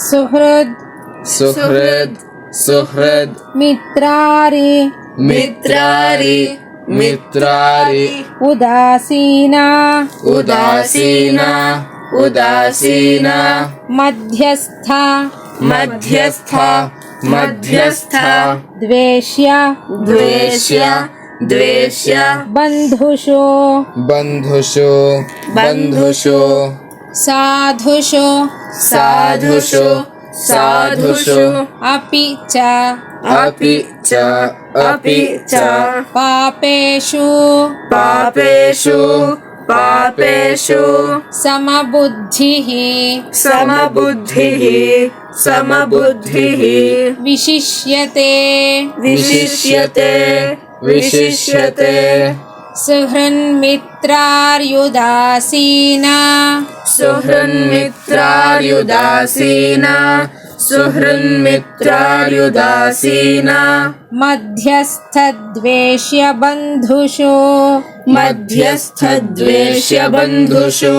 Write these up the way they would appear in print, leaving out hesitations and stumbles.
ಸುಹೃದ್ ಸುಹೃದ್ ಸುಹೃದ್ ಮಿತ್ರಾರಿ ಮಿತ್ರಾರಿ ಮಿತ್ರಾರಿ ಉದಾಸೀನ ಉದಾಸೀನ ಉದಾಸೀನ ಮಧ್ಯಸ್ಥ ಮಧ್ಯಸ್ಥ ಮಧ್ಯಸ್ಥ ದ್ವೇಷ್ಯ ದ್ವೇಷ್ಯ ದ್ವೇಷ್ಯ ಬಂಧುಷು ಬಂಧುಷು ಬಂಧುಷು ಸಾಧುಷು ಸಾಧುಷು ಸಾಧುಷು ಅಪಿ ಚ अपि च ಪಾಪೇಷು पापेषु पापेषु ಸಮಬುದ್ಧಿಃ समबुद्धिः समबुद्धिः ವಿಶಿಷ್ಯತೆ विशिष्यते विशिष्यते ಸುಹೃನ್ಮಿತ್ರಾರ್ಯುದಾಸೀನ सुहृन्मित्रार्युदासीन सुहृन्मित्रार्युदासीन ಮಧ್ಯಸ್ಥದ್ವೇಷ್ಯ ಬಂಧುಷು मध्यस्थद्वेष्य बन्धुषु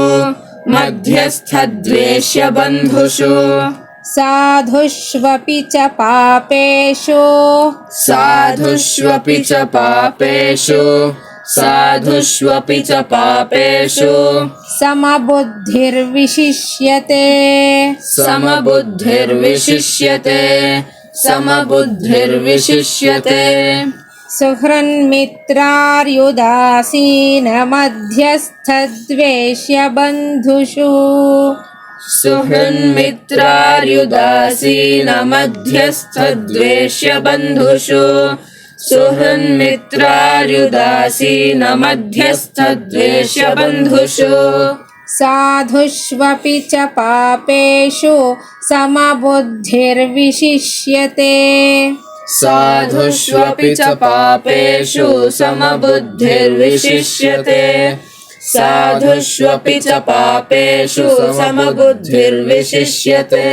मध्यस्थद्वेष्य बन्धुषु ಸಾಧುಷ್ವಪಿ ಚ ಪಾಪೇಷು साधुष्वपि च पापेषु साधुष्वपि च पापेषु ಸಮಬುದ್ಧಿರ್ವಿಶಿಷ್ಯತೆ समबुद्धिर्विशिष्यते समबुद्धिर्विशिष्यते ಸುಹೃನ್ಮಿತ್ರಾರ್ಯುದಾಸೀನ ಮಧ್ಯಸ್ಥದ್ವೇಷ್ಯ ಬಂಧುಷು सुहृन्मित्रार्युदासीन मध्यस्थद्वेष्य बन्धुषु सुहृन्मित्रार्युदासीन मध्यस्थद्वेष्य बन्धुषु ಸಾಧುಷ್ವಪಿ ಚ ಪಾಪೇಷು ಸಮಬುದ್ಧಿರ್ವಿಶಿಷ್ಯತೆ साधुष्वपि च पापेषु समबुद्धिर्विशिष्यते साधुष्वपि च पापेषु समबुद्धिर्विशिष्यते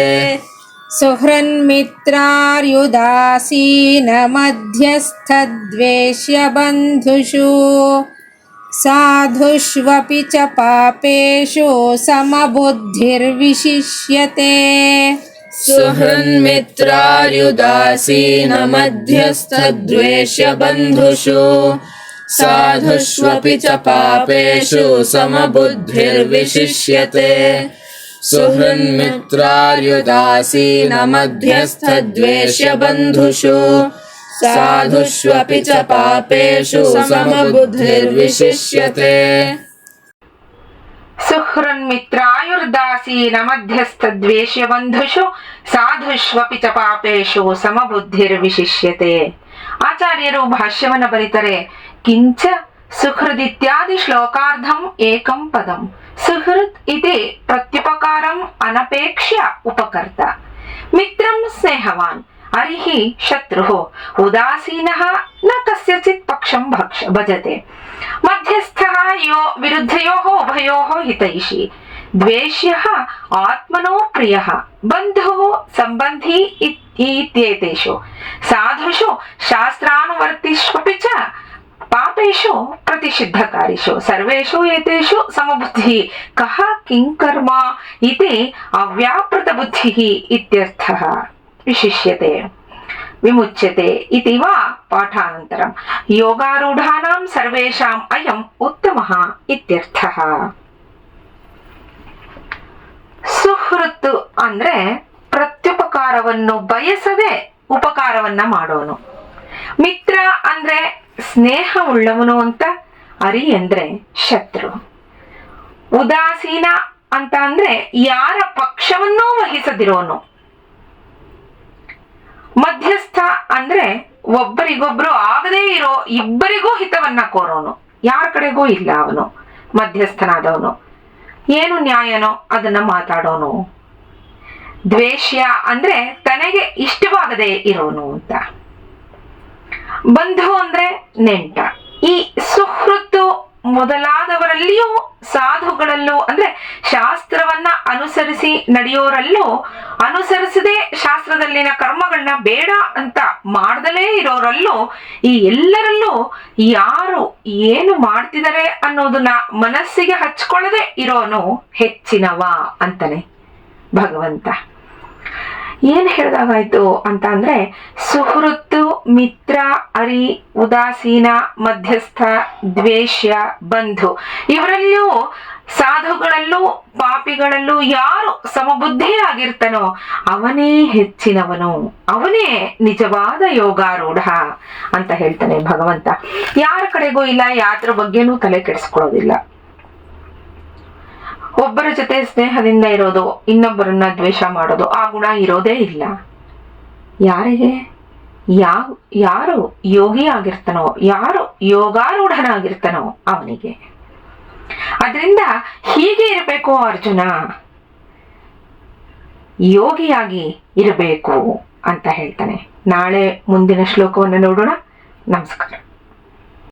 ಸುಹೃನ್ಮಿತ್ರಾರ್ಯುದಾಸೀನ ಮಧ್ಯಸ್ಥದ್ವೇಷ್ಯ ಬಂಧುಷು ಸಾಧುಷ್ವಪಿ ಚ ಪಾಪೇಷು ಸಮಬುದ್ಧಿರ್ವಿಶಿಷ್ಯತೆ सुहृन्मित्रार्युदासीन मध्यस्थद्वेष्य बन्धुषु साधुष्वपि च पापेषु समबुद्धिर्विशिष्यते सुहृन्मित्रार्युदासीन मध्यस्थद्वेष्य बन्धुषु साधुष्वपि च पापेषु समबुद्धिर्विशिष्यते ಸುಹೃನ್ಮಿತ್ರಾಯುರ್ದಾಸೀನ ಮಧ್ಯಸ್ಥದ್ವೇಷ್ಯ ಬಂಧುಷು ಸಾಧುಷ್ವಪಿ ಚ ಪಾಪೇಷು ಸಮಬುದ್ಧಿರ್ವಿಶಿಷ್ಯತೆ. ಆಚಾರ್ಯರು ಭಾಷ್ಯವನ್ನು ಬರೀತಾರೆ. ಕಿಂಚ ಸುಹೃದಿತ್ಯಾದಿ ಶ್ಲೋಕಾರ್ಧಂ ಏಕಂ ಪದಂ ಸುಹೃತ್ ಇತಿ ಪ್ರತ್ಯುಪಕಾರಂ ಅನಪೇಕ್ಷ್ಯ ಉಪಕರ್ತ ಮಿತ್ರಂ ಸ್ನೇಹವಾನ್ ಅರಿಹಿ ಶತ್ರುಃ ಉದಾಸೀನಃ ನ ಕಸ್ಯಚಿತ್ ಪಕ್ಷಂ ಭಜತೆ ಮಧ್ಯಸ್ಥಃ ಯೋ ವಿರುದ್ಧಯೋಃ ಉಭಯೋಃ ಹಿತೈಷಿ ದ್ವೇಷ್ಯಃ ಆತ್ಮನೋ ಪ್ರಿಯಃ ಬಂಧುಃ ಸಂಬಂಧಿ ಇತ್ಯೇತೇಷು ಸಾಧುಷು ಶಾಸ್ತ್ರಾನುವರ್ತಿಷ್ವಪಿ ಚ ಪಾಪೇಷು ಪ್ರತಿಷಿದ್ಧಕಾರಿಷು ಸರ್ವೇಷು ಏತೇಷು ಸಮಬುದ್ಧಿಃ ಕಃ ಕಿಂ ಕರ್ಮ ಇತಿ ಅವ್ಯಾಪೃತ ಬುದ್ಧಿಃ ಇತ್ಯರ್ಥಃ. ವಿಶಿಷ್ಯತೆ ವಿಮುಚ್ಯತೆ ಇತಿ ವಾ ಪಾಠಾನಂತರಂ ಯೋಗಾರೂಢಾನಾಂ ಸರ್ವೇಷಾಂ ಅಯಂ ಉತ್ತಮಃ ಇತ್ಯರ್ಥಃ. ಸುಹೃತ್ ಅಂದ್ರೆ ಪ್ರತ್ಯುಪಕಾರವನ್ನು ಬಯಸದೆ ಉಪಕಾರವನ್ನ ಮಾಡೋನು. ಮಿತ್ರ ಅಂದ್ರೆ ಸ್ನೇಹ ಉಳ್ಳವನು ಅಂತ. ಅರಿ ಅಂದ್ರೆ ಶತ್ರು. ಉದಾಸೀನ ಅಂತ ಅಂದ್ರೆ ಯಾರ ಪಕ್ಷವನ್ನೂ ವಹಿಸದಿರೋನು. ಮಧ್ಯಸ್ಥ ಅಂದ್ರೆ ಒಬ್ಬರಿಗೊಬ್ರು ಆಗದೇ ಇರೋ ಇಬ್ಬರಿಗೂ ಹಿತವನ್ನ ಕೋರೋನು. ಯಾರ ಕಡೆಗೂ ಇಲ್ಲ ಅವನು ಮಧ್ಯಸ್ಥನಾದವನು. ಏನು ನ್ಯಾಯನೋ ಅದನ್ನ ಮಾತಾಡೋನು. ದ್ವೇಷ್ಯ ಅಂದ್ರೆ ತನಗೆ ಇಷ್ಟವಾಗದೆ ಇರೋನು ಅಂತ. ಬಂಧು ಅಂದ್ರೆ ನೆಂಟ. ಈ ಸುಹೃತ್ತು ಮೊದಲಾದವರಲ್ಲಿಯೂ ಸಾಧುಗಳಲ್ಲೂ ಅಂದ್ರೆ ಶಾಸ್ತ್ರ ಶಾಸ್ತ್ರವನ್ನ ಅನುಸರಿಸಿ ನಡೆಯೋರಲ್ಲೂ, ಅನುಸರಿಸದೆ ಶಾಸ್ತ್ರದಲ್ಲಿನ ಕರ್ಮಗಳನ್ನ ಬೇಡ ಅಂತ ಮಾಡ್ದಲೇ ಇರೋರಲ್ಲೂ, ಈ ಎಲ್ಲರಲ್ಲೂ ಯಾರು ಏನು ಮಾಡ್ತಿದ್ದಾರೆ ಅನ್ನೋದನ್ನ ಮನಸ್ಸಿಗೆ ಹಚ್ಕೊಳ್ಳದೆ ಇರೋನು ಹೆಚ್ಚಿನವ ಅಂತಾನೆ ಭಗವಂತ. ಏನ್ ಹೇಳ್ದಾಗಾಯ್ತು ಅಂತ ಅಂದ್ರೆ, ಸುಹೃತ್ತು, ಮಿತ್ರ, ಅರಿ, ಉದಾಸೀನ, ಮಧ್ಯಸ್ಥ, ದ್ವೇಷ್ಯ, ಬಂಧು, ಇವರಲ್ಲೂ ಸಾಧುಗಳಲ್ಲೂ ಪಾಪಿಗಳಲ್ಲೂ ಯಾರು ಸಮಬುದ್ಧಿಯಾಗಿರ್ತಾನೋ ಅವನೇ ಹೆಚ್ಚಿನವನು, ಅವನೇ ನಿಜವಾದ ಯೋಗಾರೂಢ ಅಂತ ಹೇಳ್ತಾನೆ ಭಗವಂತ. ಯಾರ ಕಡೆಗೂ ಇಲ್ಲ, ಯಾತ್ರ ಬಗ್ಗೆನೂ ತಲೆ ಕೆಡಿಸ್ಕೊಳ್ಳೋದಿಲ್ಲ. ಒಬ್ಬರ ಜೊತೆ ಸ್ನೇಹದಿಂದ ಇರೋದು, ಇನ್ನೊಬ್ಬರನ್ನ ದ್ವೇಷ ಮಾಡೋದು, ಆ ಗುಣ ಇರೋದೇ ಇಲ್ಲ. ಯಾರಿಗೆ ಯಾರು ಯೋಗಿ ಆಗಿರ್ತಾನೋ, ಯಾರು ಯೋಗಾರೂಢನಾಗಿರ್ತಾನೋ ಅವನಿಗೆ. ಅದರಿಂದ ಹೀಗೆ ಇರಬೇಕು ಅರ್ಜುನ, ಯೋಗಿಯಾಗಿ ಇರಬೇಕು ಅಂತ ಹೇಳ್ತಾನೆ. ನಾಳೆ ಮುಂದಿನ ಶ್ಲೋಕವನ್ನು ನೋಡೋಣ. ನಮಸ್ಕಾರ.